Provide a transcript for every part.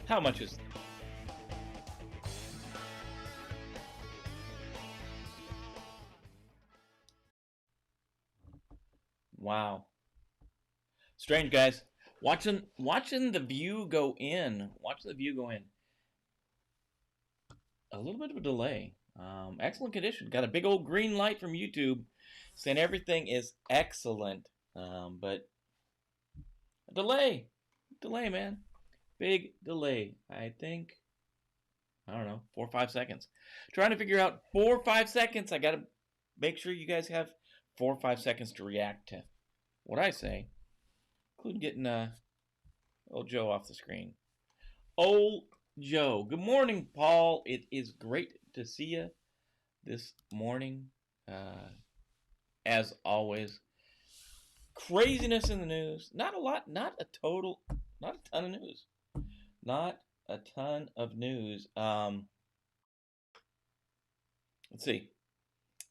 How much is... Wow. Strange, guys. Watching the view go in. Watching the view go in. A little bit of a delay. Excellent condition. Got a big old green light from YouTube saying everything is excellent. But a delay. Delay, man. Big delay. I think, I don't know, 4 or 5 seconds. Trying to figure out 4 or 5 seconds. I got to make sure you guys have 4 or 5 seconds to react to what I say, including getting old Joe off the screen. Old Joe. Good morning, Paul. It is great to see you this morning. As always, craziness in the news. Not a lot. Not a ton of news. Not a ton of news. Let's see.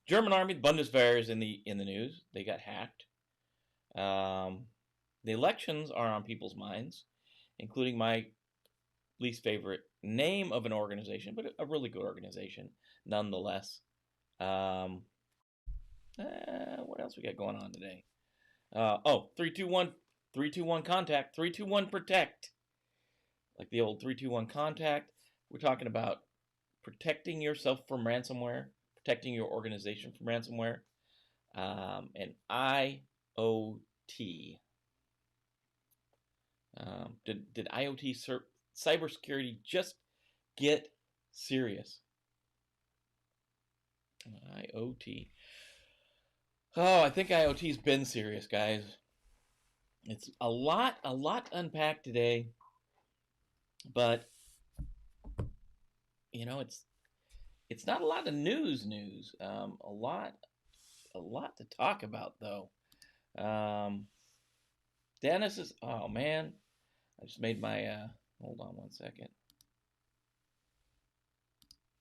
German army, the Bundeswehr is in the news. They got hacked. The elections are on people's minds, including my least favorite name of an organization, but a really good organization nonetheless. What else we got going on today? 321 contact, 321 protect. Like the old 321 contact. We're talking about protecting yourself from ransomware, protecting your organization from ransomware, and IoT. Did IoT cybersecurity just get serious? IoT. Oh, I think IoT's been serious, guys. It's a lot to unpack today, but you know, it's not a lot of news. A lot to talk about though. Dennis is, oh man, I just made my hold on one second.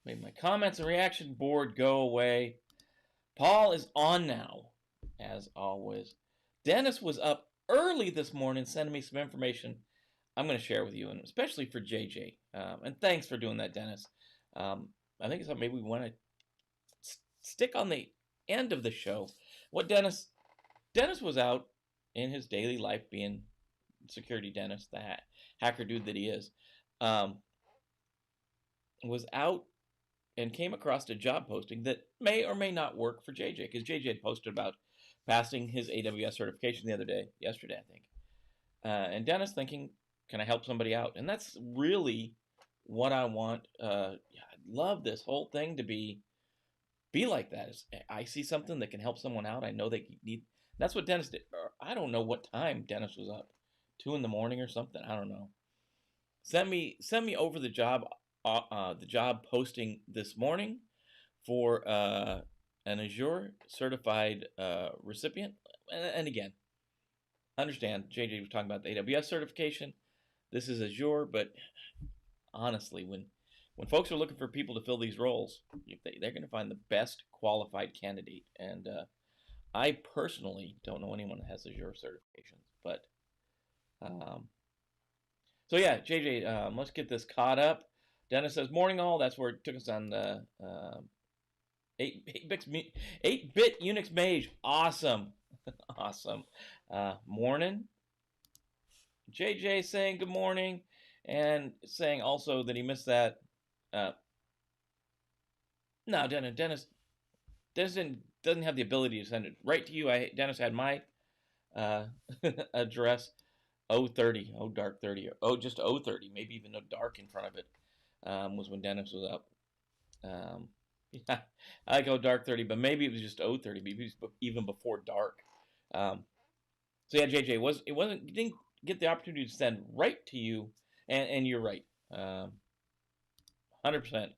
Made my comments and reaction board go away. Paul is on now, as always. Dennis was up early this morning sending me some information I'm going to share with you, and especially for JJ. And thanks for doing that, Dennis. I think it's maybe we want to stick on the end of the show. What Dennis was out in his daily life being security Dennis, the hacker dude that he is, was out and came across a job posting that may or may not work for JJ, because JJ had posted about passing his AWS certification yesterday, I think. And Dennis thinking, can I help somebody out? And that's really what I want. I'd love this whole thing to be like that. I see something that can help someone out. I know they need. That's what Dennis did. I don't know what time Dennis was up, 2 in the morning or something. I don't know. Send me over the job posting this morning for an Azure certified recipient. And again, understand JJ was talking about the AWS certification. This is Azure, but honestly, when folks are looking for people to fill these roles, they're going to find the best qualified candidate. And I personally don't know anyone that has Azure certifications, but so yeah, JJ, let's get this caught up. Dennis says, morning all. That's where it took us on the 8-bit Unix Mage. Awesome. Awesome. Morning. JJ saying good morning and saying also that he missed that. No, Dennis doesn't have the ability to send it right to you. Dennis had my address 030, dark 30, just 030, maybe even no dark in front of it, was when Dennis was up. Yeah, I like dark 30, but maybe it was just 030, maybe it was even before dark. So yeah, JJ, you didn't get the opportunity to send right to you, and you're right. 100%.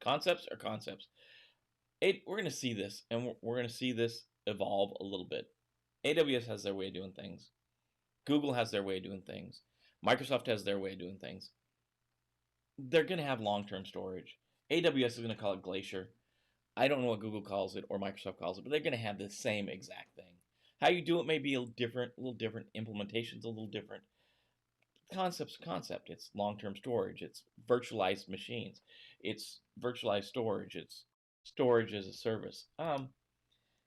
Concepts are concepts. We're going to see this, and we're going to see this evolve a little bit. AWS has their way of doing things. Google has their way of doing things. Microsoft has their way of doing things. They're going to have long-term storage. AWS is going to call it Glacier. I don't know what Google calls it or Microsoft calls it, but they're going to have the same exact thing. How you do it may be a little different implementations, a little different. concept. It's long-term storage. It's virtualized machines. It's virtualized storage. It's storage as a service.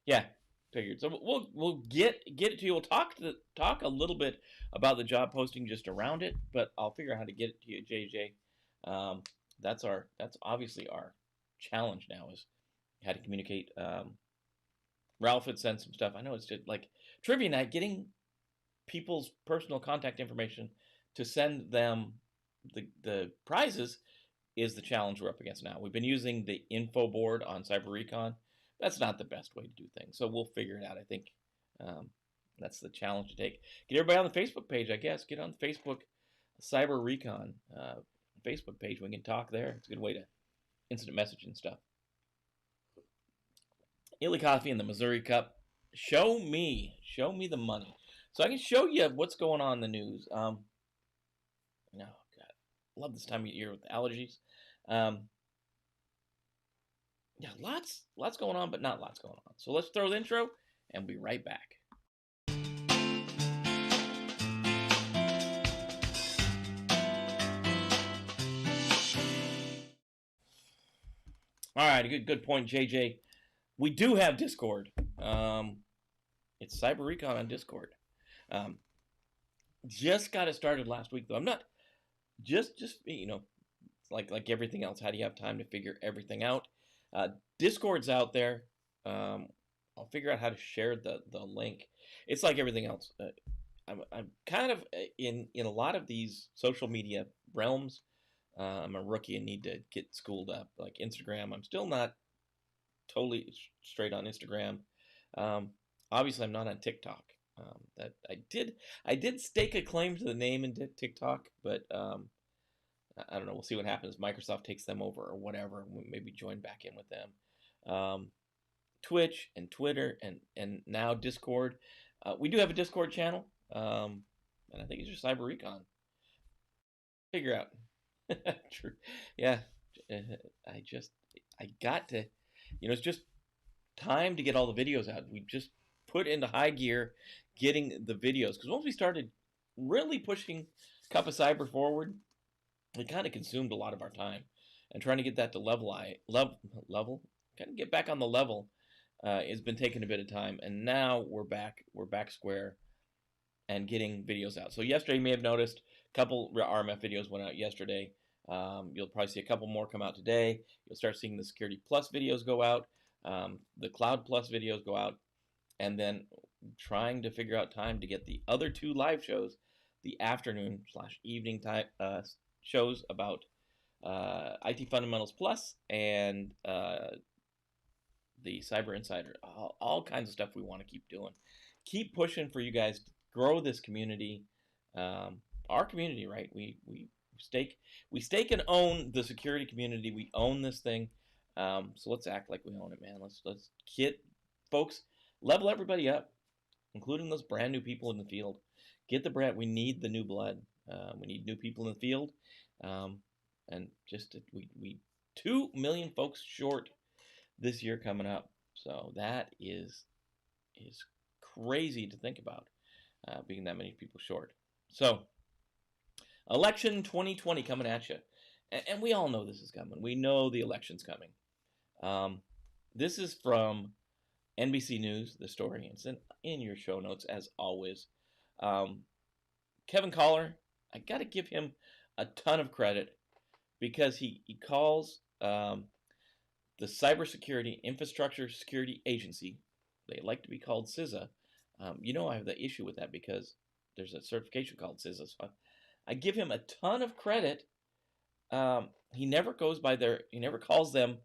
Yeah, figured. So we'll get it to you. We'll talk a little bit about the job posting just around it, but I'll figure out how to get it to you, JJ. That's obviously our challenge now, is how to communicate. Ralph had sent some stuff. I know it's just like trivia night, getting people's personal contact information to send them the prizes is the challenge we're up against now. We've been using the info board on Cyber-Recon. That's not the best way to do things, so we'll figure it out. I think that's the challenge to take. Get everybody on the Facebook page, I guess. Get on the Facebook Cyber-Recon Facebook page. We can talk there. It's a good way to instant message and stuff. Illy Coffee and the Missouri Cup. Show me the money, so I can show you what's going on in the news. No, God, love this time of year with allergies. Yeah, lots going on, but not lots going on. So let's throw the intro, and we'll be right back. All right, good point, JJ. We do have Discord. It's Cyber-Recon on Discord. Just got it started last week, though. I'm not just like everything else. How do you have time to figure everything out? Discord's out there. I'll figure out how to share the link. It's like everything else. I'm kind of in a lot of these social media realms. I'm a rookie and need to get schooled up. Like Instagram, I'm still not totally straight on Instagram. Obviously, I'm not on TikTok. That I did stake a claim to the name in TikTok, but I don't know. We'll see what happens. Microsoft takes them over or whatever. We'll maybe join back in with them. Twitch and Twitter and now Discord. We do have a Discord channel, and I think it's just Cyber-Recon. Figure out. True. Yeah. I got to, it's just time to get all the videos out. We just put into high gear getting the videos, because once we started really pushing Cup of Cyber forward, it kind of consumed a lot of our time, and trying to get that to level, kind of get back on the level, has been taking a bit of time, and now we're back square and getting videos out. So yesterday, you may have noticed a couple RMF videos went out yesterday. You'll probably see a couple more come out today. You'll start seeing the Security Plus videos go out, the Cloud Plus videos go out, and then trying to figure out time to get the other two live shows, the afternoon/evening time shows about IT Fundamentals Plus and the Cyber Insider. All kinds of stuff we want to keep doing. Keep pushing for you guys to grow this community. Our community, right? We stake and own the security community. We own this thing. So let's act like we own it, man. Let's get folks, level everybody up, including those brand new people in the field. Get the brand. We need the new blood. We need new people in the field. And just we 2 million folks short this year coming up. So that is crazy to think about, being that many people short. So election 2020 coming at you. And we all know this is coming. We know the election's coming. This is from NBC News, the story. It's in your show notes, as always. Kevin Collar, I got to give him a ton of credit, because he calls the Cybersecurity Infrastructure Security Agency, they like to be called CISA. I have the issue with that because there's a certification called CISA. So I give him a ton of credit. He never calls them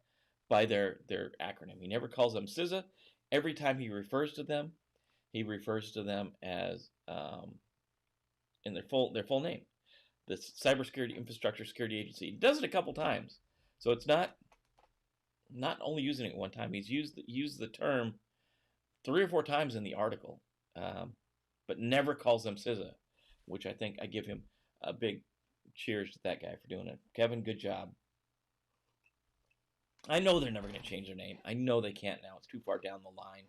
by their acronym. He never calls them CISA. Every time he refers to them as in their full name, the Cybersecurity Infrastructure Security Agency. He does it a couple times, so it's not only using it one time. He's used the term 3 or 4 times in the article, but never calls them CISA, which I think I give him a big cheers to that guy for doing it. Kevin, good job. I know they're never going to change their name. I know they can't now. It's too far down the line.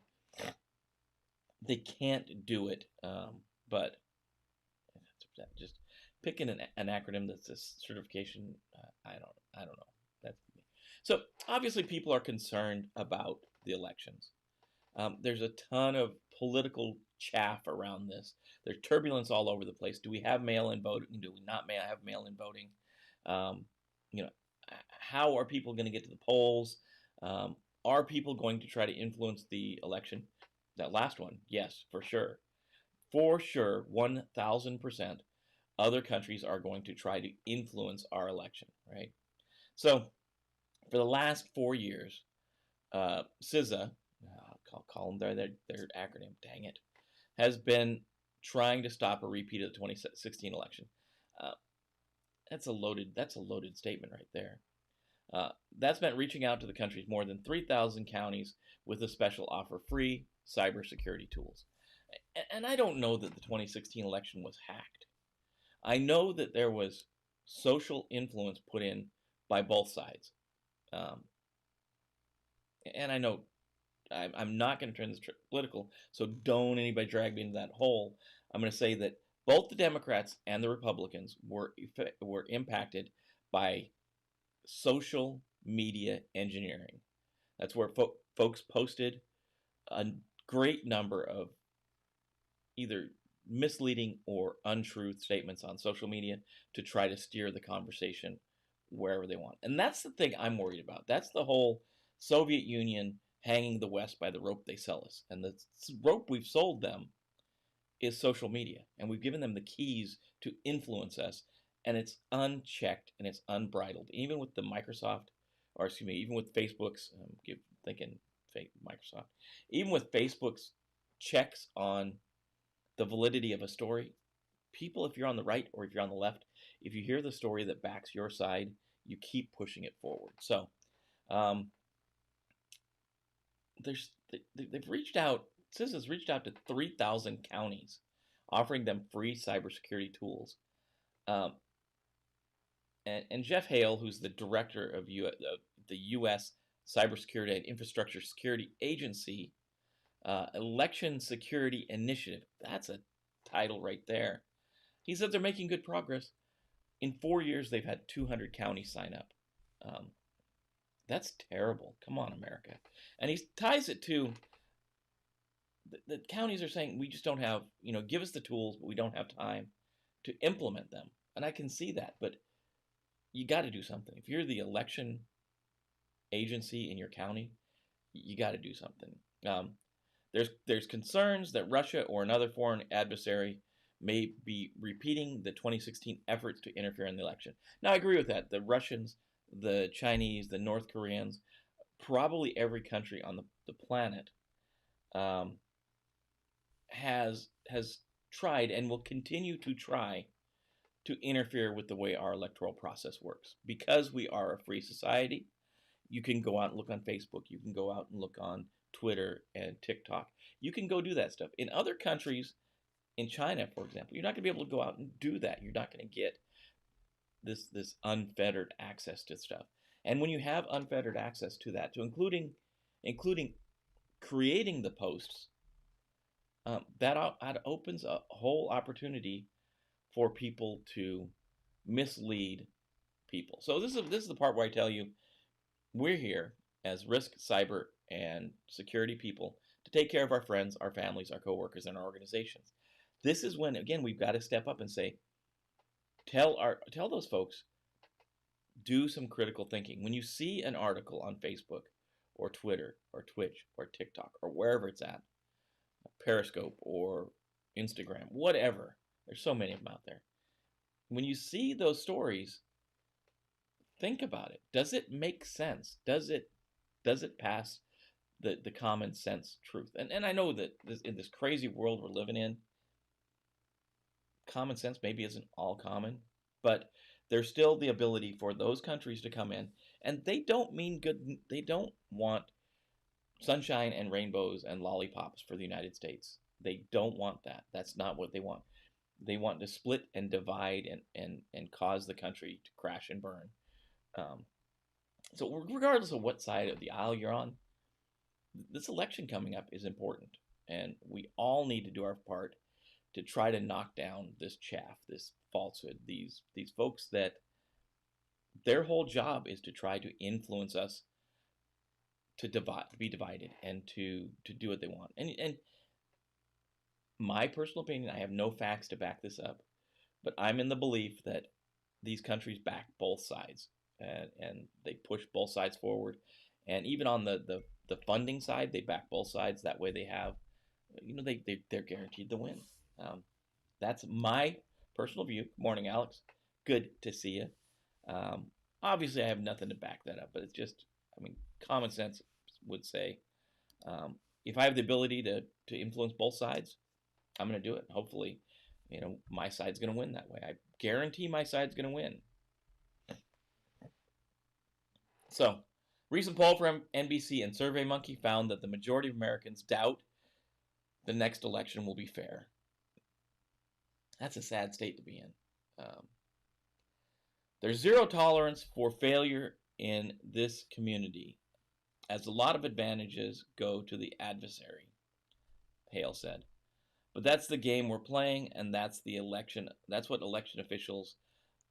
They can't do it, but just picking an acronym that's a certification. I don't know. That's so obviously people are concerned about the elections. There's a ton of political chaff around this. There's turbulence all over the place. Do we have mail-in voting? Do we not have mail-in voting? Um, you know, how are people going to get to the polls? Are people going to try to influence the election? That last one, yes, for sure. For sure, 1,000%, other countries are going to try to influence our election, right? So, for the last 4 years, CISA, I'll call them their acronym, dang it, has been trying to stop a repeat of the 2016 election. Uh, that's a loaded statement right there. That's meant reaching out to the country's more than 3,000 counties with a special offer free cybersecurity tools. And I don't know that the 2016 election was hacked. I know that there was social influence put in by both sides. Um, and I know I'm not going to turn this political, so don't anybody drag me into that hole. I'm going to say that both the Democrats and the Republicans were impacted by social media engineering. That's where folks posted a great number of either misleading or untruth statements on social media to try to steer the conversation wherever they want. And that's the thing I'm worried about. That's the whole Soviet Union hanging the West by the rope they sell us. And the rope we've sold them is social media. And we've given them the keys to influence us. And it's unchecked and it's unbridled. Even with the Microsoft, or excuse me, even with Facebook's, thinking fake Microsoft, even with Facebook's checks on the validity of a story, people, if you're on the right or if you're on the left, if you hear the story that backs your side, you keep pushing it forward. So they've reached out, CISA's reached out to 3,000 counties, offering them free cybersecurity tools. And Jeff Hale, who's the director of the U.S. Cybersecurity and Infrastructure Security Agency, Election Security Initiative, that's a title right there. He said they're making good progress. In 4 years, they've had 200 counties sign up. That's terrible. Come on, America. And he ties it to the counties are saying, we just don't have, give us the tools, but we don't have time to implement them. And I can see that, but you got to do something. If you're the election agency in your county, you got to do something. There's concerns that Russia or another foreign adversary may be repeating the 2016 efforts to interfere in the election. Now, I agree with that. The Russians, the Chinese, the North Koreans, probably every country on the planet has tried and will continue to try to interfere with the way our electoral process works. Because we are a free society, you can go out and look on Facebook. You can go out and look on Twitter and TikTok. You can go do that stuff. In other countries, in China, for example, you're not going to be able to go out and do that. You're not going to get this unfettered access to stuff. And when you have unfettered access to that, to including creating the posts, that opens a whole opportunity for people to mislead people. So this is the part where I tell you, we're here as risk, cyber, and security people to take care of our friends, our families, our coworkers, and our organizations. This is when, again, we've got to step up and say, tell those folks, do some critical thinking. When you see an article on Facebook or Twitter or Twitch or TikTok or wherever it's at, Periscope or Instagram, whatever, there's so many of them out there. When you see those stories, think about it. Does it make sense? Does it pass the common sense truth? And I know that in this crazy world we're living in, common sense maybe isn't all common, but there's still the ability for those countries to come in, and they don't mean good. They don't want sunshine and rainbows and lollipops for the United States. They don't want that. That's not what they want. They want to split and divide and cause the country to crash and burn. So regardless of what side of the aisle you're on, this election coming up is important, and we all need to do our part to try to knock down this chaff, this falsehood, these folks that their whole job is to try to influence us to be divided, and to do what they want. And my personal opinion, I have no facts to back this up, but I'm in the belief that these countries back both sides, and they push both sides forward. And even on the funding side, they back both sides. That way they have, they're guaranteed the win. That's my personal view. Morning, Alex. Good to see you. Obviously, I have nothing to back that up, but it's just, common sense would say, if I have the ability to influence both sides, I'm going to do it. Hopefully, my side's going to win that way. I guarantee my side's going to win. So, recent poll from NBC and SurveyMonkey found that the majority of Americans doubt the next election will be fair. That's a sad state to be in. There's zero tolerance for failure in this community, as a lot of advantages go to the adversary, Hale said. But that's the game we're playing, and that's what election officials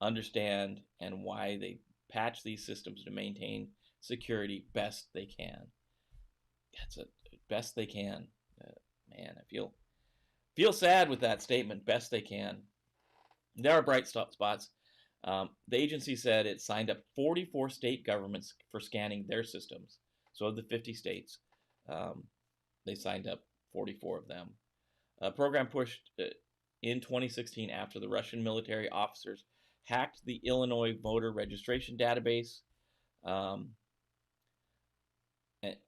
understand, and why they patch these systems to maintain security best they can. That's it, best they can. Man, I feel sad with that statement, best they can. There are bright spots. The agency said it signed up 44 state governments for scanning their systems. So of the 50 states, they signed up 44 of them. A program pushed in 2016 after the Russian military officers hacked the Illinois voter registration database. And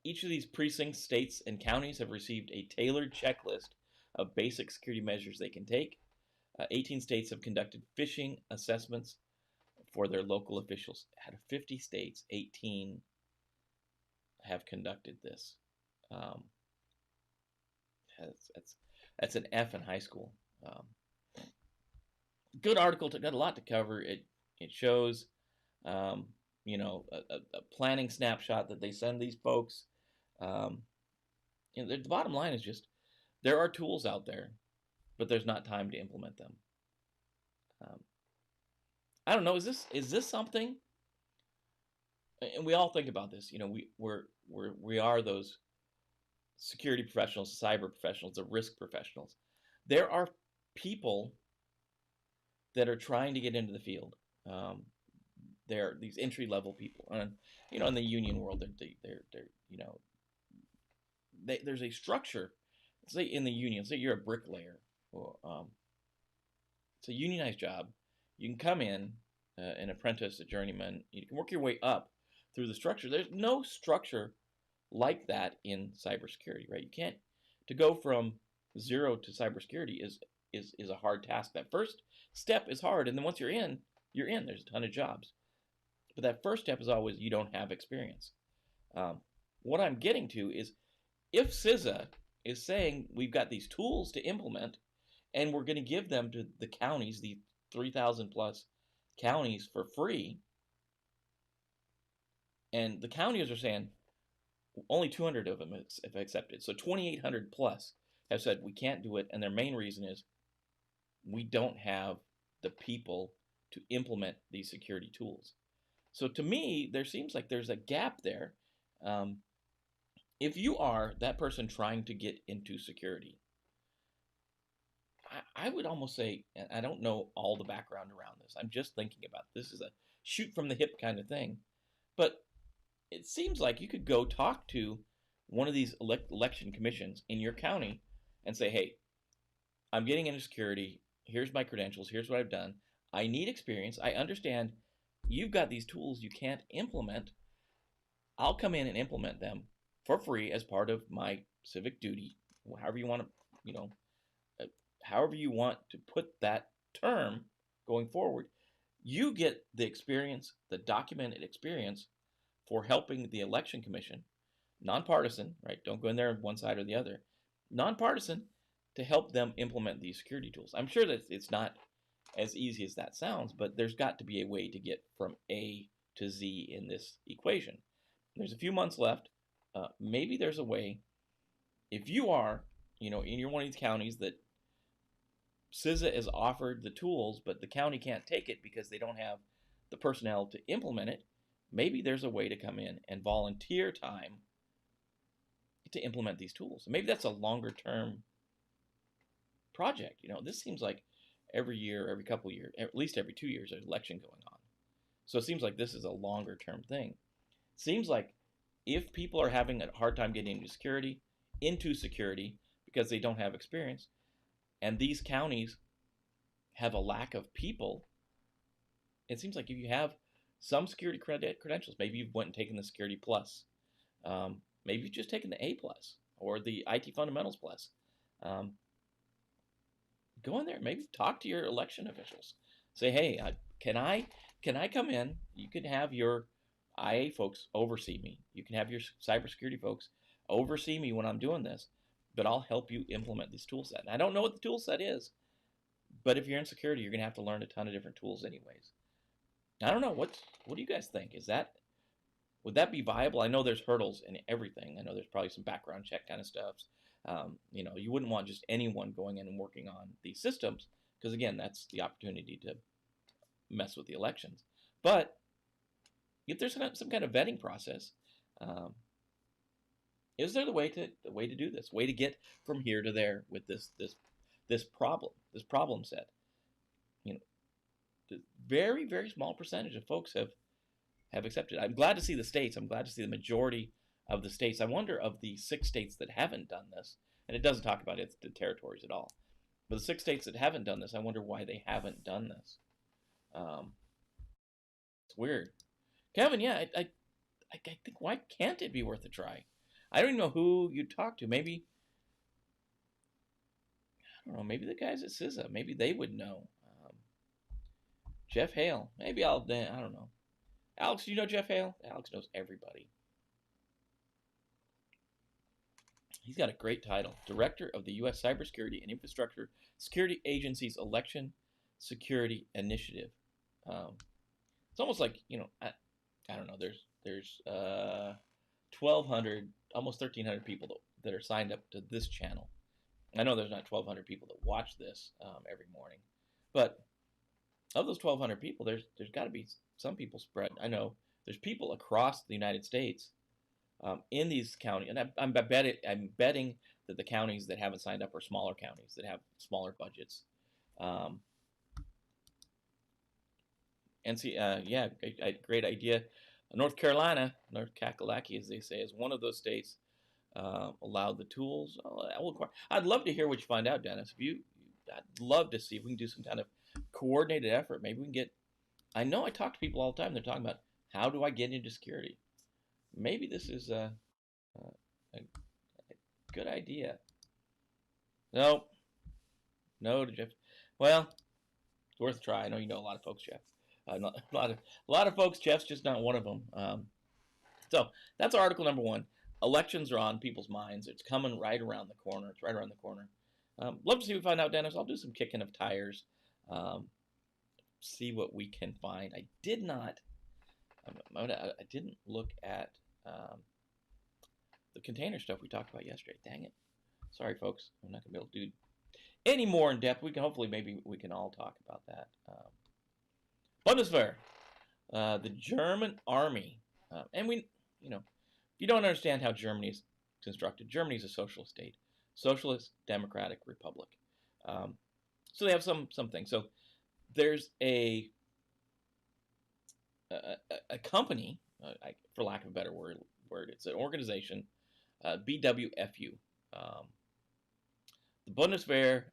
each of these precincts, states, and counties have received a tailored checklist of basic security measures they can take. 18 states have conducted phishing assessments for their local officials. Out of 50 states, 18 have conducted this. That's an F in high school. Good article, got a lot to cover. It shows, a planning snapshot that they send these folks. The bottom line is just, there are tools out there, but there's not time to implement them. I don't know. Is this something? And we all think about this. We are those security professionals, cyber professionals, the risk professionals. There are people that are trying to get into the field. There are these entry level people, and in the union world, there's a structure. Say in the union, say you're a bricklayer, or it's a unionized job. You can come in, an apprentice, a journeyman. You can work your way up through the structure. There's no structure like that in cybersecurity, right? You can't. To go from zero to cybersecurity is a hard task. That first step is hard, and then once you're in. There's a ton of jobs, but that first step is always you don't have experience. What I'm getting to is, if CISA is saying we've got these tools to implement, and we're going to give them to the counties, the 3,000 plus counties, for free, and the counties are saying only 200 of them have accepted, so 2,800 plus have said we can't do it, and their main reason is we don't have the people to implement these security tools. So to me, there seems like there's a gap there. If you are that person trying to get into security, I would almost say, and I don't know all the background around this, I'm just thinking about this is a shoot from the hip kind of thing, but it seems like you could go talk to one of these election commissions in your county and say, hey, I'm getting into security. Here's my credentials. Here's what I've done. I need experience. I understand you've got these tools you can't implement. I'll come in and implement them for free as part of my civic duty, however you want to put that term going forward. You get the experience, the documented experience, for helping the election commission, nonpartisan, right? Don't go in there on one side or the other, nonpartisan, to help them implement these security tools. I'm sure that it's not as easy as that sounds, but there's got to be a way to get from A to Z in this equation. There's a few months left. Maybe there's a way, if you are, in one of these counties that CISA is offered the tools, but the county can't take it because they don't have the personnel to implement it. Maybe there's a way to come in and volunteer time to implement these tools. Maybe that's a longer term project. This seems like every year, every couple of years, at least every 2 years, there's an election going on. So it seems like this is a longer term thing. Seems like if people are having a hard time getting into security because they don't have experience, and these counties have a lack of people, it seems like if you have some security credentials, maybe you've went and taken the Security Plus, maybe you've just taken the A Plus or the IT Fundamentals Plus. Go in there, maybe talk to your election officials. Say, hey, can I come in? You can have your IA folks oversee me. You can have your cybersecurity folks oversee me when I'm doing this, but I'll help you implement this tool set. And I don't know what the tool set is, but if you're in security, you're going to have to learn a ton of different tools anyways. I don't know. What do you guys think? Would that be viable? I know there's hurdles in everything. I know there's probably some background check kind of stuff. You wouldn't want just anyone going in and working on these systems because, again, that's the opportunity to mess with the elections. But if there's some kind of vetting process, is there the way to do this? Way to get from here to there with this problem set? The very, very small percentage of folks have accepted. I'm glad to see the states. I'm glad to see the majority of the states. I wonder of the 6 states that haven't done this, and it doesn't talk about the territories at all. But the 6 states that haven't done this, I wonder why they haven't done this. It's weird. Kevin, yeah, I think, why can't it be worth a try? I don't even know who you talk to. Maybe, I don't know, maybe the guys at CISA, maybe they would know. Jeff Hale, maybe I don't know. Alex, do you know Jeff Hale? Alex knows everybody. He's got a great title. Director of the U.S. Cybersecurity and Infrastructure Security Agency's Election Security Initiative. It's almost like, I don't know, there's 1,200, almost 1,300 people that are signed up to this channel. I know there's not 1,200 people that watch this every morning, but of those 1,200 people, there's got to be some people spread. I know there's people across the United States in these counties, and I'm betting that the counties that haven't signed up are smaller counties that have smaller budgets. Yeah, great idea. North Carolina, North Kakalaki, as they say, is one of those states allowed the tools. I'd love to hear what you find out, Dennis. I'd love to see if we can do some kind of coordinated effort. Maybe we can get. I know I talk to people all the time. They're talking about how do I get into security. Maybe this is a good idea. No, Jeff. Well, it's worth a try. I know you know a lot of folks, Jeff. A lot of folks. Jeff's just not one of them. So that's article number 1. Elections are on people's minds. It's coming right around the corner. It's right around the corner. Love to see what we find out, Dennis. I'll do some kicking of tires. See what we can find. I didn't look at the container stuff we talked about yesterday. Dang it. Sorry, folks. I'm not going to be able to do any more in depth. Maybe we can all talk about that. Bundeswehr, the German army. And if you don't understand how Germany is constructed, Germany is a socialist state. Socialist Democratic Republic. So they have some things. So there's a company, for lack of a better word, it's an organization, BWFU, the Bundeswehr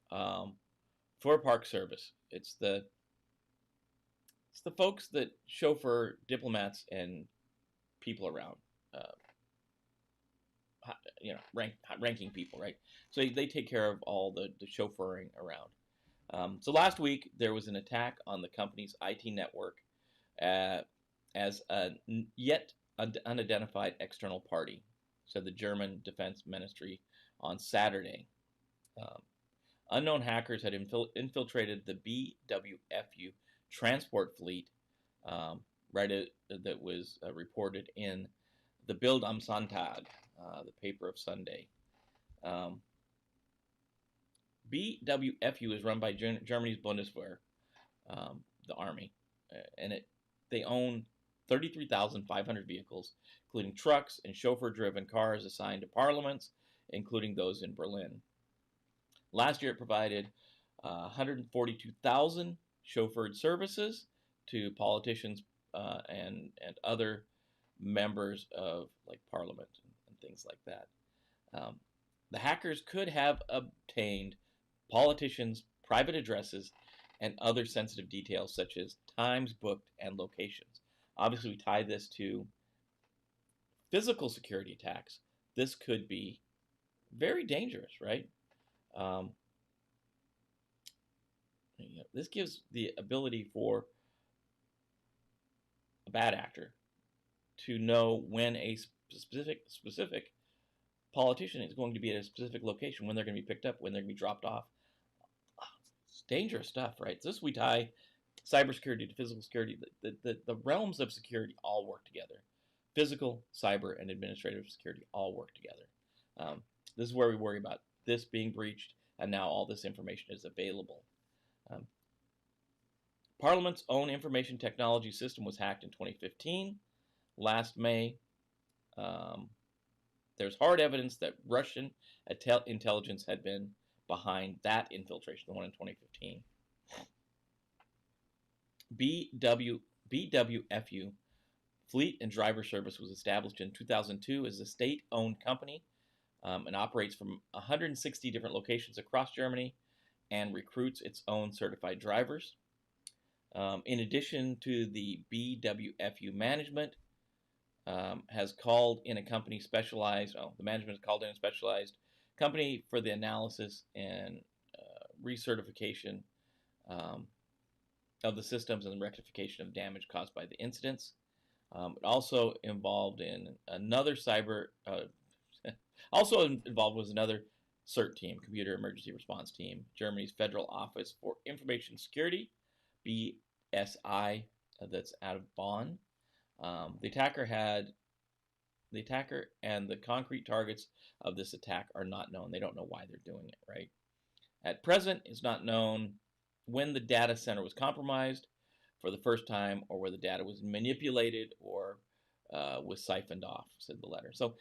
for Park Service. It's the folks that chauffeur diplomats and people around, ranking people, right? So they take care of all the chauffeuring around. So last week, there was an attack on the company's IT network as a yet unidentified external party, said the German Defense Ministry on Saturday. Unknown hackers had infiltrated the BWFU transport fleet, that was reported in the Bild am Sonntag, the paper of Sunday. BWFU is run by Germany's Bundeswehr, the army, and they own 33,500 vehicles, including trucks and chauffeur-driven cars assigned to parliaments, including those in Berlin. Last year, it provided 142,000 chauffeured services to politicians and other members of like parliament and things like that. The hackers could have obtained politicians' private addresses and other sensitive details such as times booked and locations. Obviously, we tie this to physical security attacks. This could be very dangerous, right? This gives the ability for a bad actor to know when a specific politician is going to be at a specific location, when they're going to be picked up, when they're going to be dropped off. It's dangerous stuff, right? This we tie cybersecurity to physical security. The realms of security all work together. Physical, cyber, and administrative security all work together. This is where we worry about this being breached, and now all this information is available. Parliament's own information technology system was hacked in 2015. Last May, there's hard evidence that Russian intelligence had been behind that infiltration, the one in 2015. BWFU, Fleet and Driver Service, was established in 2002 as a state-owned company and operates from 160 different locations across Germany and recruits its own certified drivers. In addition to the BWFU management, has called in a company specialized, the management has called in a specialized company for the analysis and recertification of the systems and the rectification of damage caused by the incidents. It also involved in another also involved was another CERT team, Computer Emergency Response Team, Germany's Federal Office for Information Security, BSI, that's out of Bonn. The attacker and the concrete targets of this attack are not known. They don't know why they're doing it, right? At present, it's not known when the data center was compromised for the first time, or where the data was manipulated or was siphoned off, said the letter. So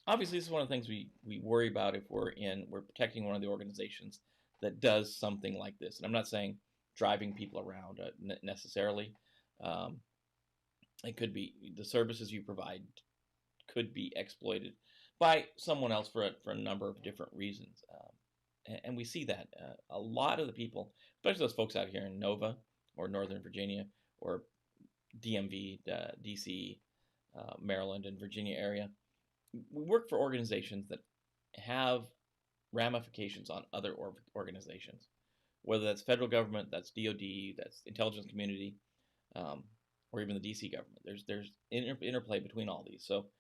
obviously, this is one of the things we worry about if we're protecting one of the organizations that does something like this. And I'm not saying driving people around necessarily. It could be the services you provide could be exploited by someone else for a number of different reasons. And we see that a lot of the people, especially those folks out here in Nova or Northern Virginia or DMV, DC, Maryland, and Virginia area, we work for organizations that have ramifications on other organizations, whether that's federal government, that's DOD, that's intelligence community, or even the DC government. There's interplay between all these. So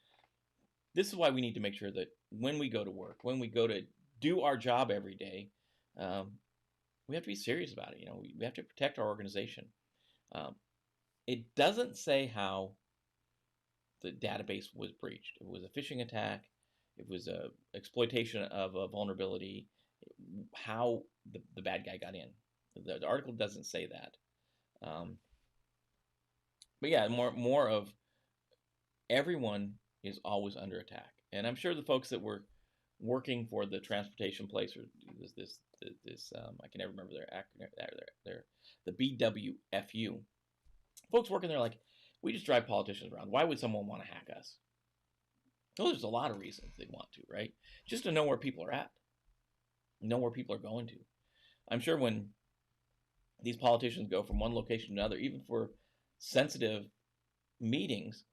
this is why we need to make sure that when we go to work, when we go to do our job every day, we have to be serious about it. We have to protect our organization. It doesn't say how the database was breached. It was a phishing attack. It was a exploitation of a vulnerability. How the bad guy got in. The article doesn't say that. But yeah, more of everyone is always under attack, and I'm sure the folks that were working for the transportation place, or this I can never remember their acronym. They're the BWFU folks working there, like, we just drive politicians around. Why would someone want to hack us? Well, there's a lot of reasons they want to, right? Just to know where people are at, know where people are going to. I'm sure when these politicians go from one location to another, even for sensitive meetings,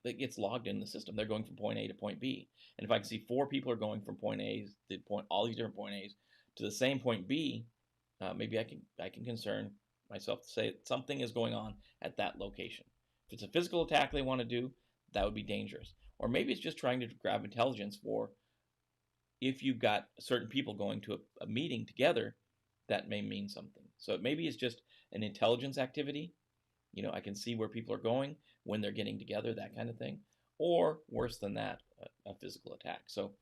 that gets logged in the system. They're going from point A to point B. And if I can see 4 people are going from point A to all these different point A's to the same point B, maybe I can concern myself to say something is going on at that location. If it's a physical attack they want to do, that would be dangerous. Or maybe it's just trying to grab intelligence for, if you've got certain people going to a meeting together, that may mean something. So maybe it's just an intelligence activity. I can see where people are going when they're getting together, that kind of thing. Or worse than that, a physical attack. So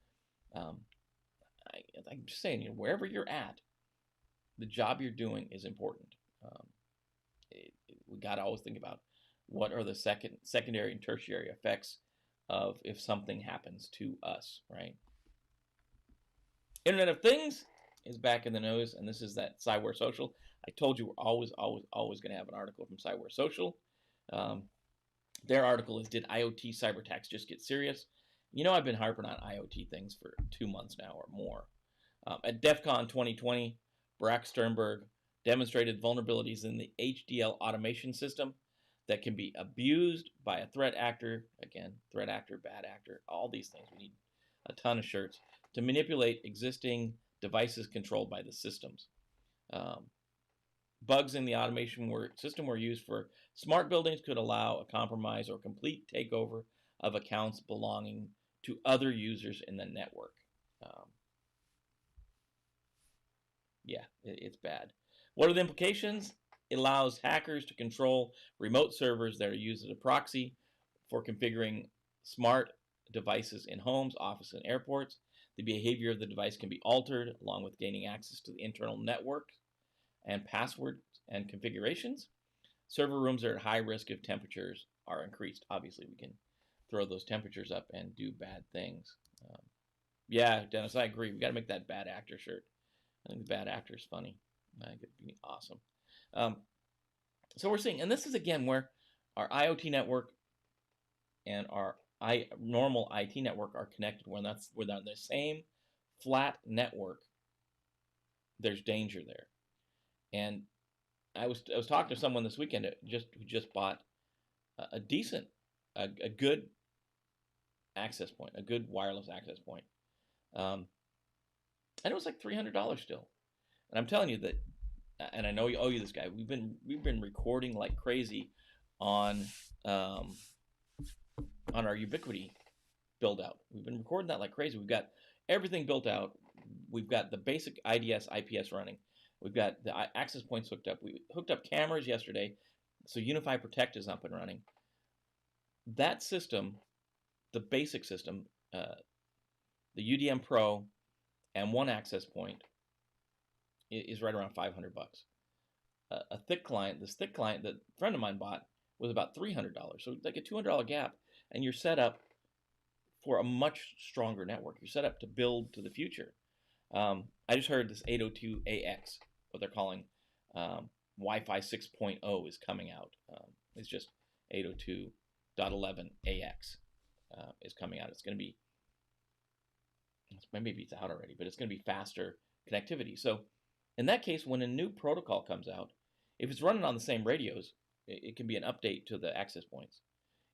I'm just saying, wherever you're at, the job you're doing is important. We got to always think about what are the secondary and tertiary effects of if something happens to us, right? Internet of Things is back in the news, and this is that Cyberattacks Social. I told you we're always going to have an article from Cyberattacks Social. Their article is, did IoT cyber attacks just get serious? I've been harping on IoT things for 2 months now or more. At DEF CON 2020, Barack Sternberg demonstrated vulnerabilities in the HDL automation system that can be abused by a threat actor. Again, threat actor, bad actor, all these things. We need a ton of shirts to manipulate existing devices controlled by the systems. Bugs in the automation system were used for smart buildings, could allow a compromise or complete takeover of accounts belonging to other users in the network. Yeah, it's bad. What are the implications? It allows hackers to control remote servers that are used as a proxy for configuring smart devices in homes, offices, and airports. The behavior of the device can be altered, along with gaining access to the internal network and passwords and configurations. Server rooms are at high risk if temperatures are increased. Obviously, we can throw those temperatures up and do bad things. Yeah, Dennis, I agree. We got to make that bad actor shirt. I think the bad actor is funny. I think it'd be awesome. So we're seeing, and this is again where our IoT network and our normal IT network are connected. When they're on the same flat network, there's danger there. And I was talking to someone this weekend who just bought a decent, a good access point, a good wireless access point, and it was like $300 still. And I'm telling you that, and I know you owe you this guy. We've been recording like crazy on our Ubiquity build out. We've been recording that like crazy. We've got everything built out. We've got the basic IDS, IPS running. We've got the access points hooked up. We hooked up cameras yesterday, so Unify Protect is up and running. That system, the basic system, the UDM Pro, and one access point is right around $500. A thick client, this thick client that a friend of mine bought was about $300. So like a $200 gap, and you're set up for a much stronger network. You're set up to build to the future. I just heard this 802AX, what they're calling Wi-Fi 6.0 is coming out. It's just 802.11AX is coming out. It's going to be, maybe it's out already, but it's going to be faster connectivity. So in that case, when a new protocol comes out, if it's running on the same radios, it can be an update to the access points.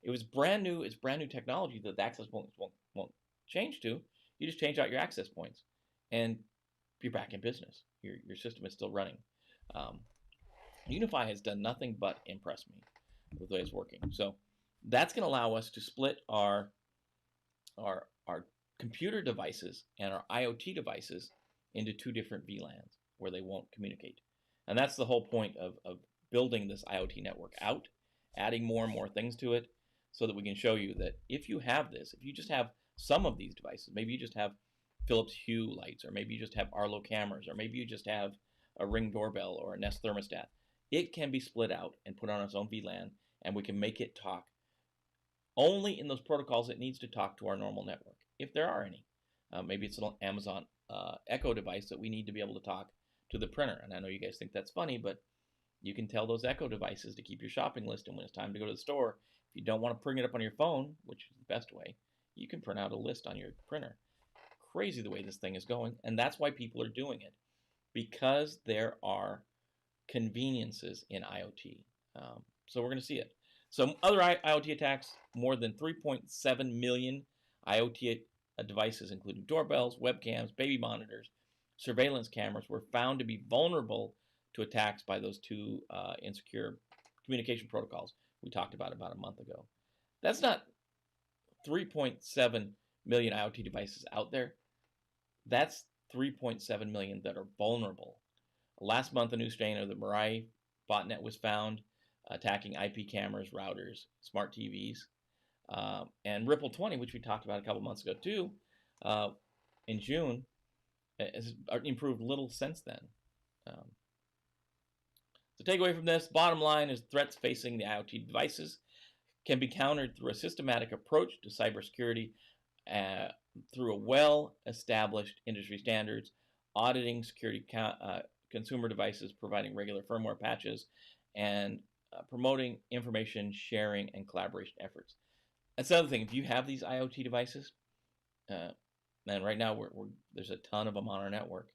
If it's brand new technology that the access points won't change to. You just change out your access points, and you're back in business. Your system is still running. Unify has done nothing but impress me with the way it's working. So that's going to allow us to split our computer devices and our IoT devices into two different VLANs where they won't communicate. And that's the whole point of building this IoT network out, adding more and more things to it, so that we can show you that if you have this, if you just have some of these devices, maybe you just have Philips Hue lights, or maybe you just have Arlo cameras, or maybe you just have a Ring doorbell or a Nest thermostat, it can be split out and put on its own VLAN, and we can make it talk only in those protocols it needs to talk to our normal network, if there are any. Maybe it's an Amazon Echo device that we need to be able to talk to the printer. And I know you guys think that's funny, but you can tell those Echo devices to keep your shopping list, and when it's time to go to the store, if you don't want to print it up on your phone, which is the best way, you can print out a list on your printer. Crazy the way this thing is going, and that's why people are doing it, because there are conveniences in IoT. So we're going to see it. So other IoT attacks, more than 3.7 million IoT devices, including doorbells, webcams, baby monitors, surveillance cameras, were found to be vulnerable to attacks by those two insecure communication protocols we talked about a month ago. That's not 3.7 million IoT devices out there. That's 3.7 million that are vulnerable. Last month, a new strain of the Mirai botnet was found, attacking IP cameras, routers, smart TVs, and Ripple 20, which we talked about a couple months ago too, in June, has improved little since then. So takeaway from this, bottom line is threats facing the IoT devices can be countered through a systematic approach to cybersecurity, through a well-established industry standards, auditing security consumer devices, providing regular firmware patches, and promoting information sharing and collaboration efforts. That's the other thing. If you have these IoT devices, and right now there's a ton of them on our network.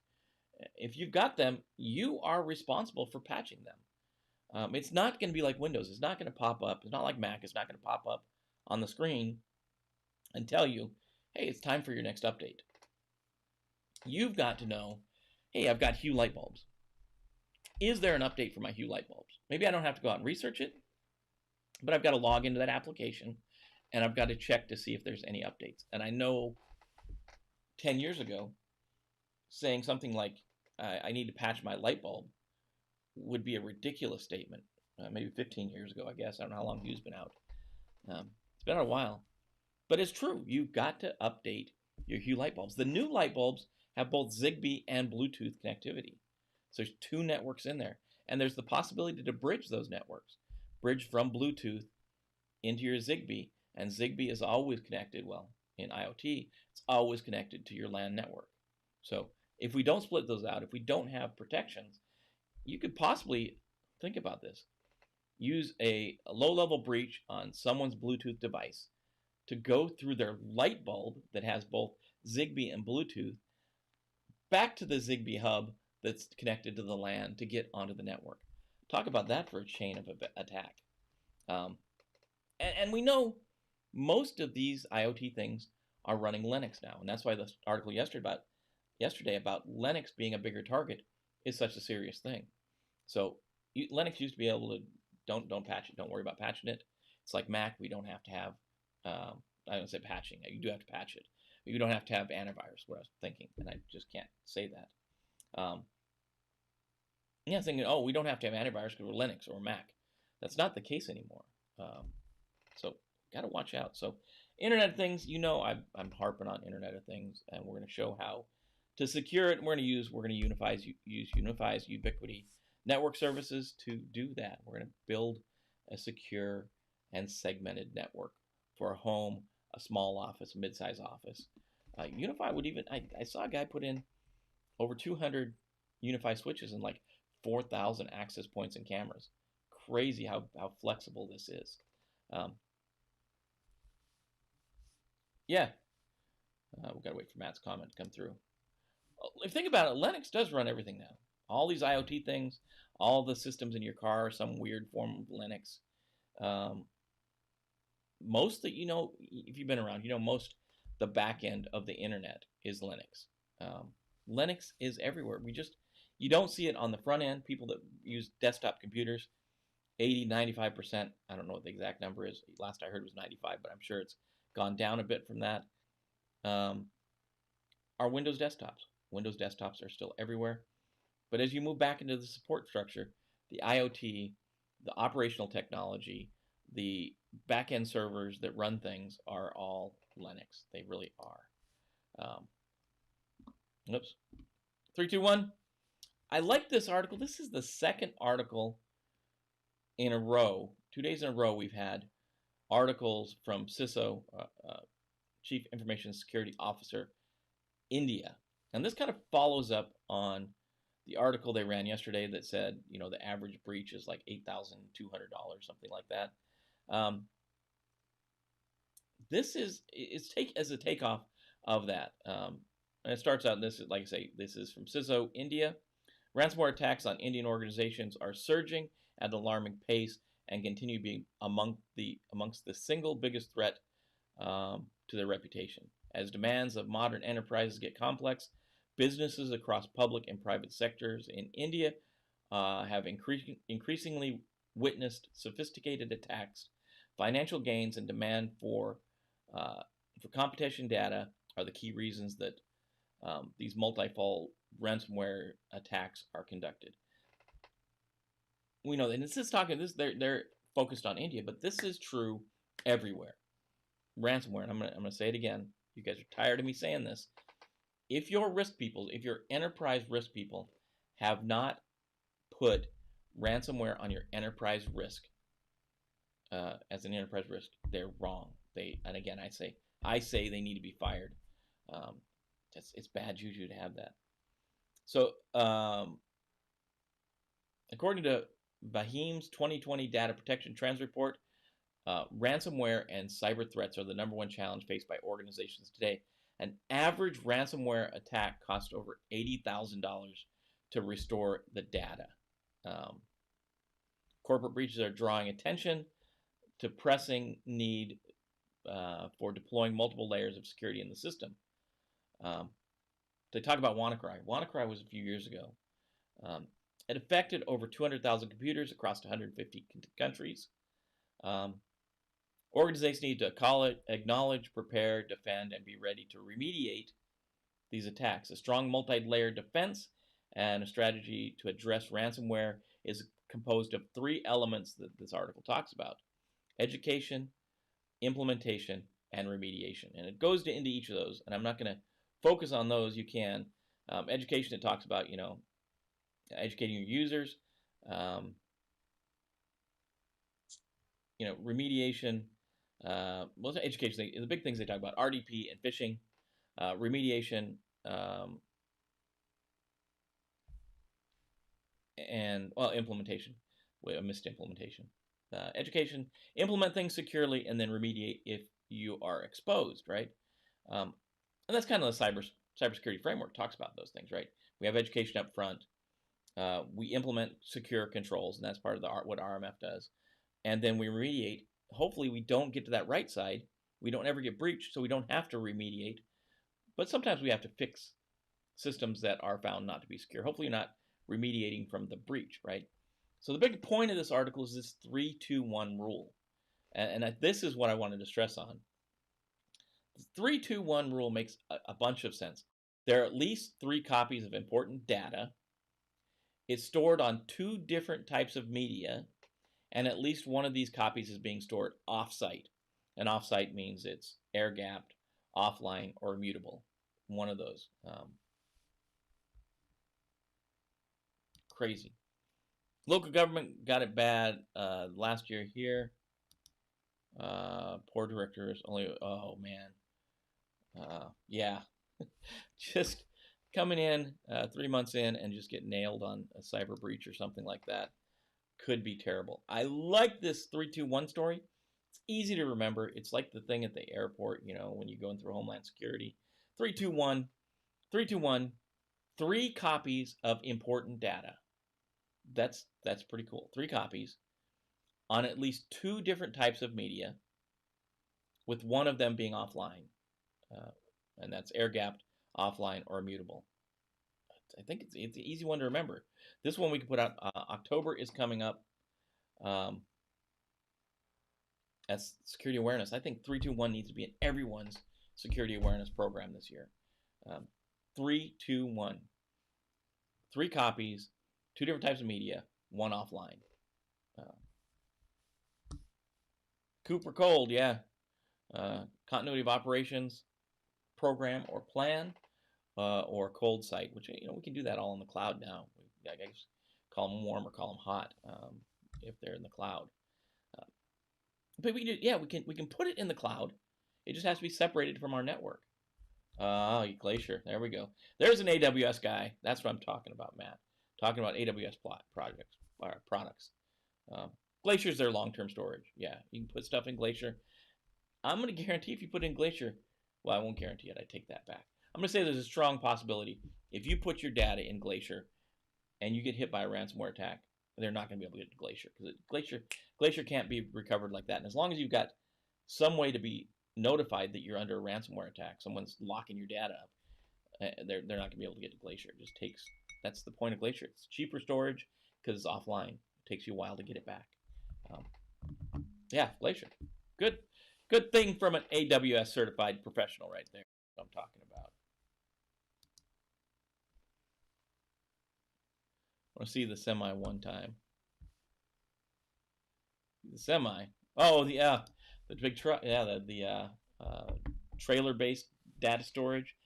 If you've got them, you are responsible for patching them. It's not going to be like Windows. It's not going to pop up. It's not like Mac. It's not going to pop up on the screen and tell you, hey, it's time for your next update. You've got to know, hey, I've got Hue light bulbs. Is there an update for my Hue light bulbs? Maybe I don't have to go out and research it, but I've got to log into that application, and I've got to check to see if there's any updates. And I know 10 years ago, saying something like, I need to patch my light bulb would be a ridiculous statement. Maybe 15 years ago, I guess. I don't know how long Hue's been out. It's been a while. But it's true. You've got to update your Hue light bulbs. The new light bulbs have both Zigbee and Bluetooth connectivity. So there's 2 networks in there. And there's the possibility to bridge those networks. Bridge from Bluetooth into your Zigbee. And Zigbee is always connected, well, in IoT, it's always connected to your LAN network. So if we don't split those out, if we don't have protections, you could possibly, think about this, use a low-level breach on someone's Bluetooth device to go through their light bulb that has both Zigbee and Bluetooth back to the Zigbee hub that's connected to the LAN to get onto the network. Talk about that for a chain of attack. And we know most of these IoT things are running Linux now, and that's why the article yesterday about Linux being a bigger target is such a serious thing. So Linux used to be able to don't patch it, don't worry about patching it. It's like Mac, we don't have to have I don't say patching. You do have to patch it, but you don't have to have antivirus. What I was thinking, and I just can't say that. Yeah, thinking, oh, we don't have to have antivirus because we're Linux or Mac. That's not the case anymore. So got to watch out. So Internet of Things, I'm harping on Internet of Things, and we're going to show how to secure it. We're going to use Unify's Ubiquity network services to do that. We're going to build a secure and segmented network for a home, a small office, a mid-size office. Unify would even, I saw a guy put in over 200 Unify switches and like 4,000 access points and cameras. Crazy how flexible this is. Yeah, we've got to wait for Matt's comment to come through. If you think about it, Linux does run everything now. All these IoT things, all the systems in your car are some weird form of Linux. Most that if you've been around, most the back end of the internet is Linux. Linux is everywhere. You don't see it on the front end. People that use desktop computers, 80, 95%, I don't know what the exact number is. Last I heard was 95, but I'm sure it's gone down a bit from that, are Windows desktops. Windows desktops are still everywhere. But as you move back into the support structure, the IoT, the operational technology, the back-end servers that run things are all Linux. They really are. Oops. 3, 2, 1. I like this article. This is the second article in a row, 2 days in a row, we've had articles from CISO, Chief Information Security Officer, India. And this kind of follows up on the article they ran yesterday that said, the average breach is like $8,200, something like that. This is as a takeoff of that. And it starts out, this is, like I say, this is from CISO, India. Ransomware attacks on Indian organizations are surging at an alarming pace and continue being amongst the single biggest threat to their reputation. As demands of modern enterprises get complex, businesses across public and private sectors in India have increasingly witnessed sophisticated attacks. Financial gains and demand for competition data are the key reasons that these multi-fold ransomware attacks are conducted. We know that, and this is they're focused on India, but this is true everywhere. Ransomware, and I'm gonna say it again. You guys are tired of me saying this. if your risk people, if your enterprise risk people have not put ransomware on your enterprise risk as an enterprise risk, they're wrong. And again, I say they need to be fired. It's bad juju to have that. So according to Bahim's 2020 Data Protection Trends Report, ransomware and cyber threats are the #1 challenge faced by organizations today. An average ransomware attack costs over $80,000 to restore the data. Corporate breaches are drawing attention to pressing need for deploying multiple layers of security in the system. They talk about WannaCry. WannaCry was a few years ago. It affected over 200,000 computers across 150 countries. Organizations need to acknowledge, prepare, defend, and be ready to remediate these attacks. A strong multi-layered defense and a strategy to address ransomware is composed of 3 elements that this article talks about: education, implementation, and remediation. And it goes into each of those, and I'm not going to focus on those. You can. Education, it talks about, educating your users. Remediation. Most education, the big things they talk about: RDP and phishing, remediation, and implementation. I missed implementation. Education, implement things securely, and then remediate if you are exposed, right? And that's kind of the cybersecurity framework talks about those things, right? We have education up front. We implement secure controls, and that's part of what RMF does. And then we remediate. Hopefully we don't get to that right side. We don't ever get breached, so we don't have to remediate. But sometimes we have to fix systems that are found not to be secure. Hopefully you're not remediating from the breach, right? So the big point of this article is this 3-2-1 rule. And this is what I wanted to stress on. The 3-2-1 rule makes a bunch of sense. There are at least 3 copies of important data. It's stored on 2 different types of media, and at least one of these copies is being stored off-site. And off-site means it's air-gapped, offline, or immutable. One of those. Crazy. Local government got it bad last year here. Poor directors only. Oh man. Yeah. Just coming in 3 months in and just get nailed on a cyber breach or something like that could be terrible. I like this 3-2-1 story. It's easy to remember. It's like the thing at the airport, when you're going through Homeland Security. 3-2-1. 3-2-1. 3 copies of important data. That's pretty cool. 3 copies on at least 2 different types of media, with one of them being offline, and that's air-gapped, offline, or immutable. I think it's an easy one to remember. This one we can put out. October is coming up. As security awareness, I think 3-2-1 needs to be in everyone's security awareness program this year. 3-2-1. 3 copies, 2 different types of media, 1 offline. Cooper Cold, yeah. Continuity of operations program or plan, or cold site, which we can do that all in the cloud now. I guess call them warm or call them hot if they're in the cloud. But we can put it in the cloud. It just has to be separated from our network. Glacier. There we go. There's an AWS guy. That's what I'm talking about, Matt. Talking about AWS products. Glacier's their long-term storage. Yeah, you can put stuff in Glacier. I'm going to guarantee if you put in Glacier, well, I won't guarantee it. I take that back. I'm going to say there's a strong possibility if you put your data in Glacier and you get hit by a ransomware attack, they're not going to be able to get to Glacier, because Glacier can't be recovered like that. And as long as you've got some way to be notified that you're under a ransomware attack, someone's locking your data up, they're not going to be able to get to Glacier. It just takes, that's the point of Glacier. It's cheaper storage because it's offline. It takes you a while to get it back. Yeah, Glacier. Good thing from an AWS certified professional right there. That's what I'm talking about. I want to see the semi one time. The semi. Oh, the big truck. Yeah, the trailer-based data storage.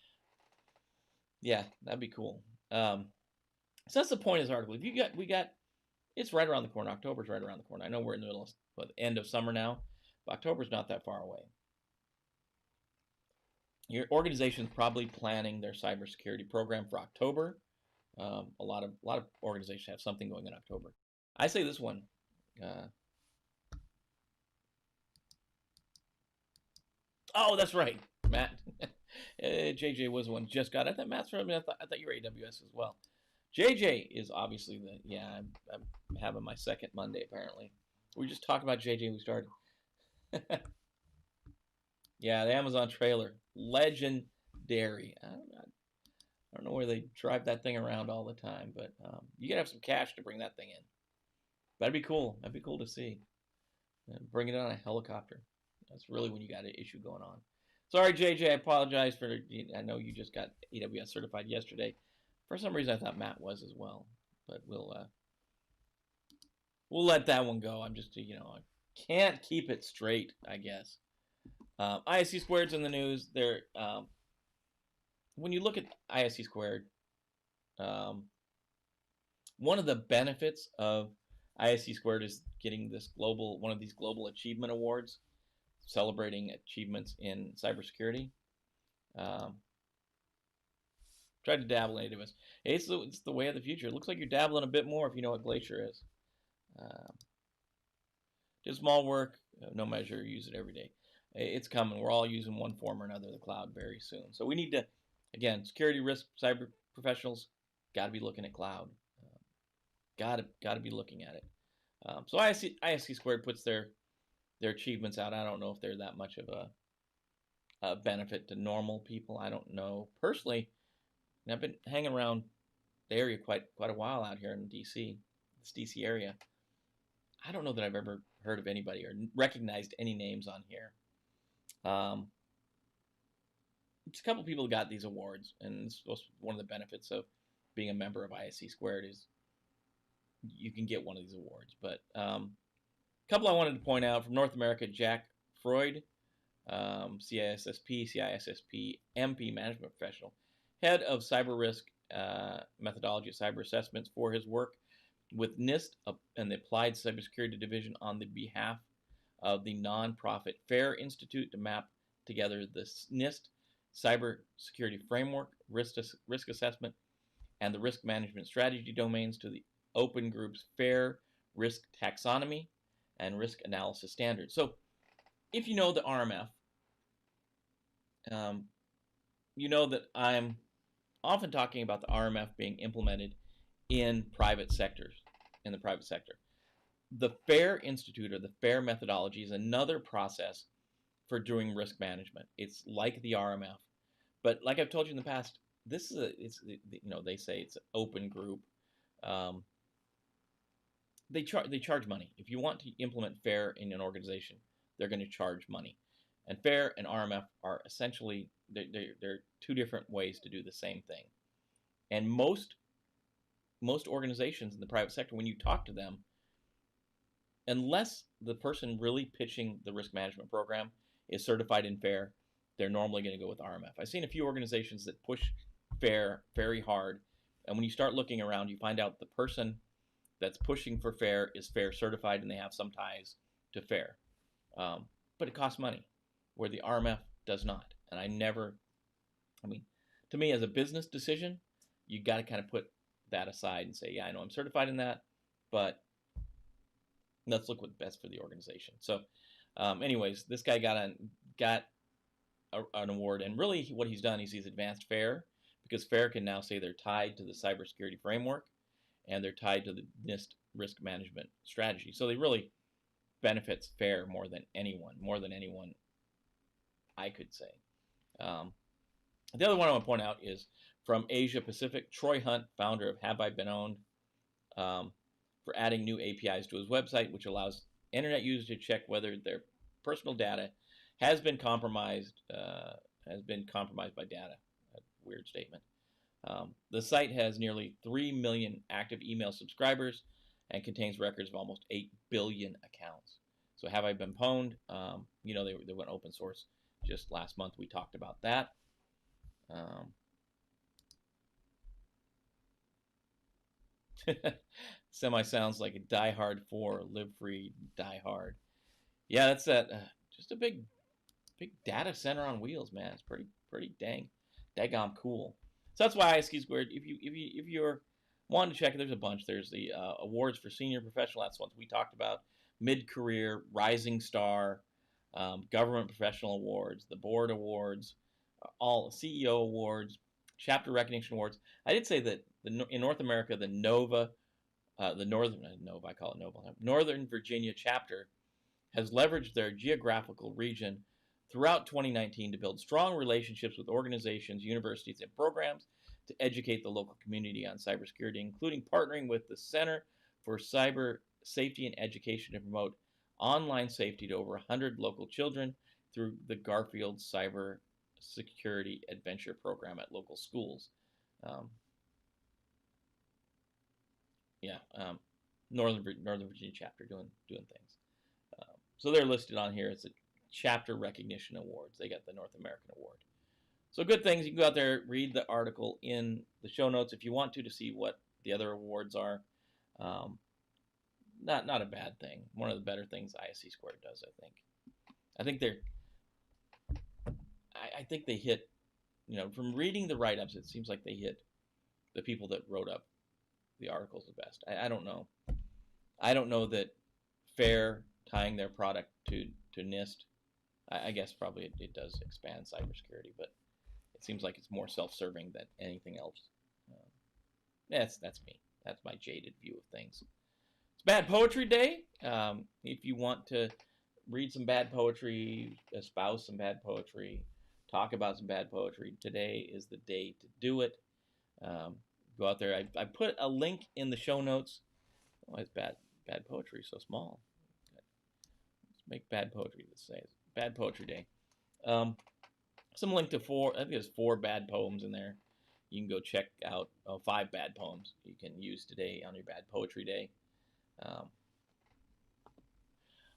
Yeah, that'd be cool. So that's the point of this article. If we got, it's right around the corner. October's right around the corner. I know we're in the middle of the end of summer now, but October's not that far away. Your organization's probably planning their cybersecurity program for October. A lot of organizations have something going in October. I say this one. Oh, that's right, Matt. JJ was one just got. I thought Matt's from. I thought you were AWS as well. JJ is obviously the. Yeah, I'm having my second Monday apparently. We just talked about JJ. We started. Yeah, the Amazon trailer, legendary. I don't know where they drive that thing around all the time, but you gotta have some cash to bring that thing in. That'd be cool. That'd be cool to see. And bring it on a helicopter. That's really when you got an issue going on. Sorry, JJ. I apologize for. I know you just got AWS certified yesterday. For some reason, I thought Matt was as well, but we'll let that one go. I'm just I can't keep it straight, I guess. ISC squared's in the news. There, when you look at ISC squared, one of the benefits of ISC squared is getting this one of these global achievement awards, celebrating achievements in cybersecurity. Tried to dabble in AWS. It's the way of the future. It looks like you're dabbling a bit more if you know what Glacier is. Did small work, no measure, use it every day. It's coming. We're all using one form or another of the cloud very soon. So we need to, again, security risk, cyber professionals, got to be looking at cloud. Got to be looking at it. So ISC squared puts their achievements out. I don't know if they're that much of a benefit to normal people. I don't know personally. I've been hanging around the area quite a while out here in DC, this DC area. I don't know that I've ever heard of anybody or recognized any names on here. It's a couple people got these awards, and it's one of the benefits of being a member of ISC squared is you can get one of these awards. But a couple I wanted to point out from North America: Jack Freud, CISSP, MP management professional, head of cyber risk methodology at cyber assessments for his work with NIST and the Applied Cybersecurity Division on the behalf of the nonprofit FAIR Institute to map together the NIST cybersecurity framework, risk assessment, and the risk management strategy domains to the open group's FAIR risk taxonomy and risk analysis standards. So if you know the RMF, you know that I'm often talking about the RMF being implemented in private sectors, in the private sector. The FAIR Institute or the FAIR methodology is another process for doing risk management. It's like the RMF, but like I've told you in the past, this is they say it's an open group. They charge money. If you want to implement FAIR in an organization, they're going to charge money. And FAIR and RMF are essentially they're two different ways to do the same thing. And most organizations in the private sector, when you talk to them, unless the person really pitching the risk management program is certified in FAIR, they're normally going to go with RMF. I've seen a few organizations that push FAIR very hard, and when you start looking around, you find out the person that's pushing for FAIR is FAIR certified and they have some ties to FAIR. But it costs money, where the RMF does not. And to me, as a business decision, you got to kind of put that aside and say, yeah, I know I'm certified in that, but let's look what's best for the organization. So, anyways, this guy got an award, and really what he's done is he's advanced FAIR, because FAIR can now say they're tied to the cybersecurity framework, and they're tied to the NIST risk management strategy. So they really benefits FAIR more than anyone I could say. The other one I want to point out is from Asia Pacific, Troy Hunt, founder of Have I Been Owned, for adding new APIs to his website, which allows internet users to check whether their personal data has been compromised by data. A weird statement. The site has nearly 3 million active email subscribers and contains records of almost 8 billion accounts. So Have I Been Pwned? They went open source just last month. We talked about that. Semi sounds like a Die Hard 4, Live Free, Die Hard. Yeah, that's that. Just a big data center on wheels, man. It's pretty daggone cool. So that's why ISCS Squared. If you're wanting to check it, there's a bunch. There's the awards for senior professional. That's ones we talked about. Mid-career, rising star, government professional awards, the board awards, all CEO awards, chapter recognition awards. I did say that in North America, the Nova, the Northern Nova, I call it Nova, Northern Virginia chapter has leveraged their geographical region throughout 2019 to build strong relationships with organizations, universities, and programs to educate the local community on cybersecurity, including partnering with the Center for Cyber Safety and Education to promote online safety to over 100 local children through the Garfield Cyber Security Adventure Program at local schools. Northern Virginia chapter doing things. So they're listed on here as the chapter recognition awards. They got the North American award. So good things. You can go out there, read the article in the show notes if you want to see what the other awards are. Not a bad thing. One of the better things ISC Squared does, I think. I think they hit, from reading the write-ups, it seems like they hit the people that wrote up the articles the best. I don't know. I don't know that FAIR tying their product to NIST, I guess probably it does expand cybersecurity, but it seems like it's more self-serving than anything else. That's me. That's my jaded view of things. It's Bad Poetry Day. If you want to read some bad poetry, espouse some bad poetry, talk about some bad poetry, today is the day to do it. Go out there. I put a link in the show notes. Why is bad poetry so small? Let's make bad poetry. Let's say it's Bad Poetry Day. Some link to I think there's 4 bad poems in there. You can go check out 5 bad poems you can use today on your Bad Poetry Day.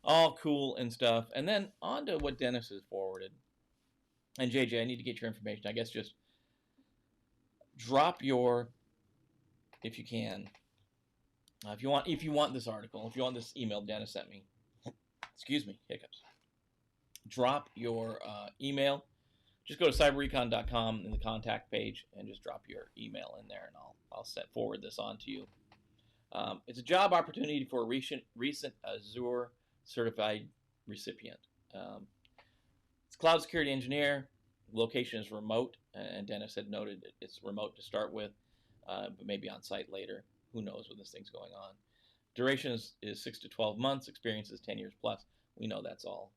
All cool and stuff. And then on to what Dennis has forwarded. And JJ, I need to get your information. I guess just drop your, if you can, if you want this article, if you want this email Dennis sent me, excuse me, hiccups. Drop your email. Just go to cyber-recon.com in the contact page and just drop your email in there, and I'll forward this on to you. It's a job opportunity for a recent Azure certified recipient. It's cloud security engineer. Location is remote, and Dennis had noted it's remote to start with, but maybe on site later. Who knows when this thing's going on? Duration is 6 to 12 months. Experience is 10 years plus. We know that's all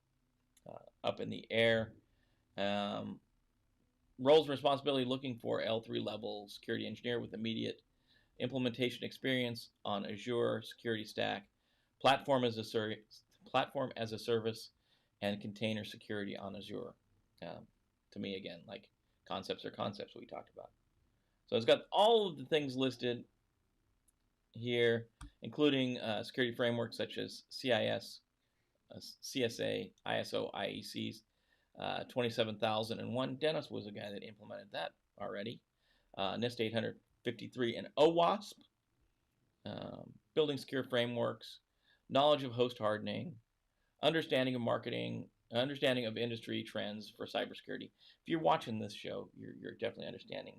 up in the air. Roles and responsibility: looking for L3 level security engineer with immediate implementation experience on Azure security stack, platform as a service, and container security on Azure. To me, again, like concepts are concepts we talked about. So it's got all of the things listed here, including security frameworks such as CIS, CSA, ISO, IECs, 27001. Dennis was a guy that implemented that already. NIST 853 and OWASP. Building secure frameworks, knowledge of host hardening, understanding of marketing, understanding of industry trends for cybersecurity. If you're watching this show, you're definitely understanding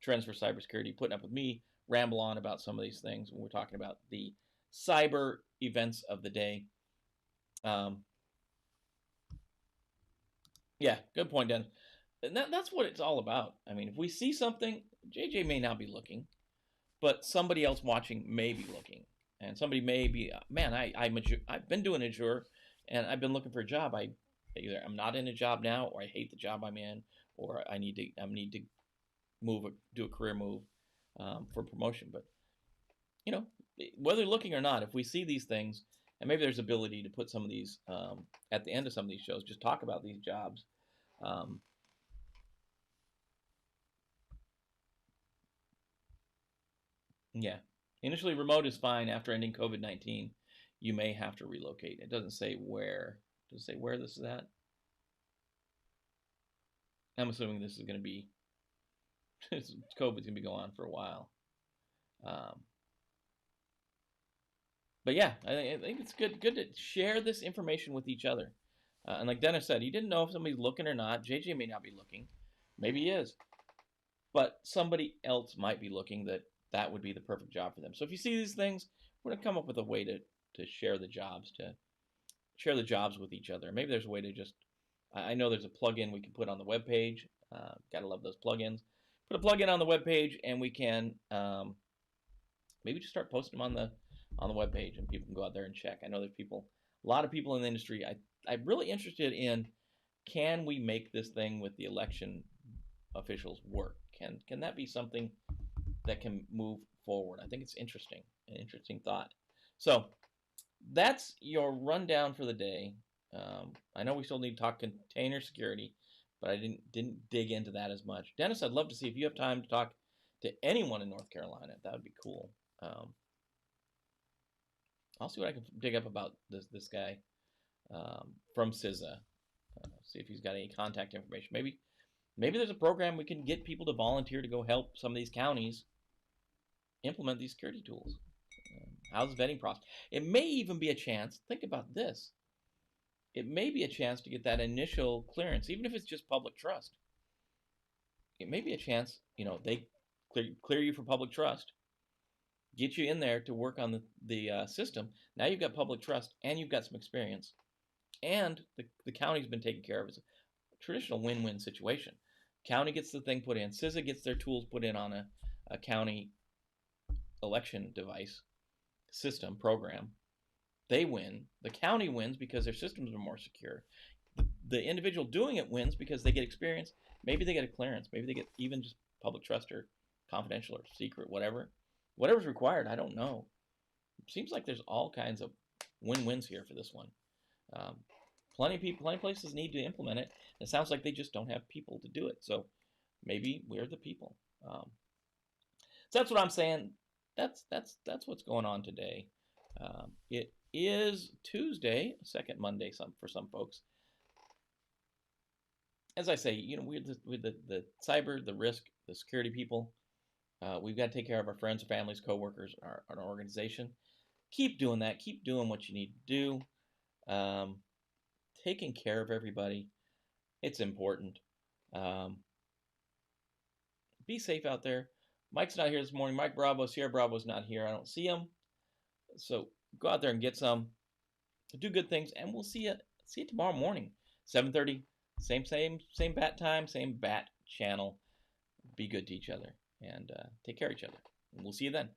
trends for cybersecurity, putting up with me ramble on about some of these things when we're talking about the cyber events of the day. Yeah, good point, Dennis. And that's what it's all about. I mean, if we see something, JJ may not be looking, but somebody else watching may be looking. And somebody may be, man, I've been doing Azure, and I've been looking for a job. Either I'm not in a job now, or I hate the job I'm in, or I need to do a career move for promotion. But whether looking or not, if we see these things, and maybe there's ability to put some of these at the end of some of these shows, just talk about these jobs. Yeah, initially remote is fine. After ending COVID-19, you may have to relocate. It doesn't say where. Does it say where this is at? I'm assuming this is going to be COVID's going to be going on for a while. But yeah, I think it's good to share this information with each other. And like Dennis said, he didn't know if somebody's looking or not. JJ may not be looking. Maybe he is. But somebody else might be looking that would be the perfect job for them. So if you see these things, we're going to come up with a way to share the jobs, with each other. Maybe there's a way to just, I know there's a plugin we can put on the web page. Gotta love those plugins. Put a plugin on the web page, and we can maybe just start posting them on the web page, and people can go out there and check. I know there's a lot of people in the industry. I'm really interested in, can we make this thing with the election officials work? Can that be something that can move forward? I think it's interesting, an interesting thought. So that's your rundown for the day. I know we still need to talk container security, but I didn't dig into that as much. Dennis, I'd love to see if you have time to talk to anyone in North Carolina. That would be cool. I'll see what I can dig up about this guy from CISA. See if he's got any contact information. Maybe there's a program we can get people to volunteer to go help some of these counties implement these security tools. How's the vetting process? It may even be a chance. Think about this. It may be a chance to get that initial clearance, even if it's just public trust. It may be a chance, they clear you for public trust, get you in there to work on the system. Now you've got public trust and you've got some experience, and the county's been taken care of. It's a traditional win-win situation. County gets the thing put in. CISA gets their tools put in on a county election device system program. They win. The county wins because their systems are more secure. The individual doing it wins because they get experience. Maybe they get a clearance. Maybe they get even just public trust or confidential or secret, whatever's required. I don't know. It seems like there's all kinds of win-wins here for this one. Plenty of places need to implement it. It sounds like they just don't have people to do it. So maybe we're the people. So that's what I'm saying. That's what's going on today. It is Tuesday, second Monday for some folks. As I say, with the cyber, the risk, the security people, we've got to take care of our friends, families, coworkers, our organization. Keep doing that. Keep doing what you need to do. Taking care of everybody. It's important. Be safe out there. Mike's not here this morning. Mike Bravo, Sierra Bravo's not here. I don't see him. So go out there and get some. Do good things, and we'll see you tomorrow morning, 7:30. Same bat time, same bat channel. Be good to each other, and take care of each other. And we'll see you then.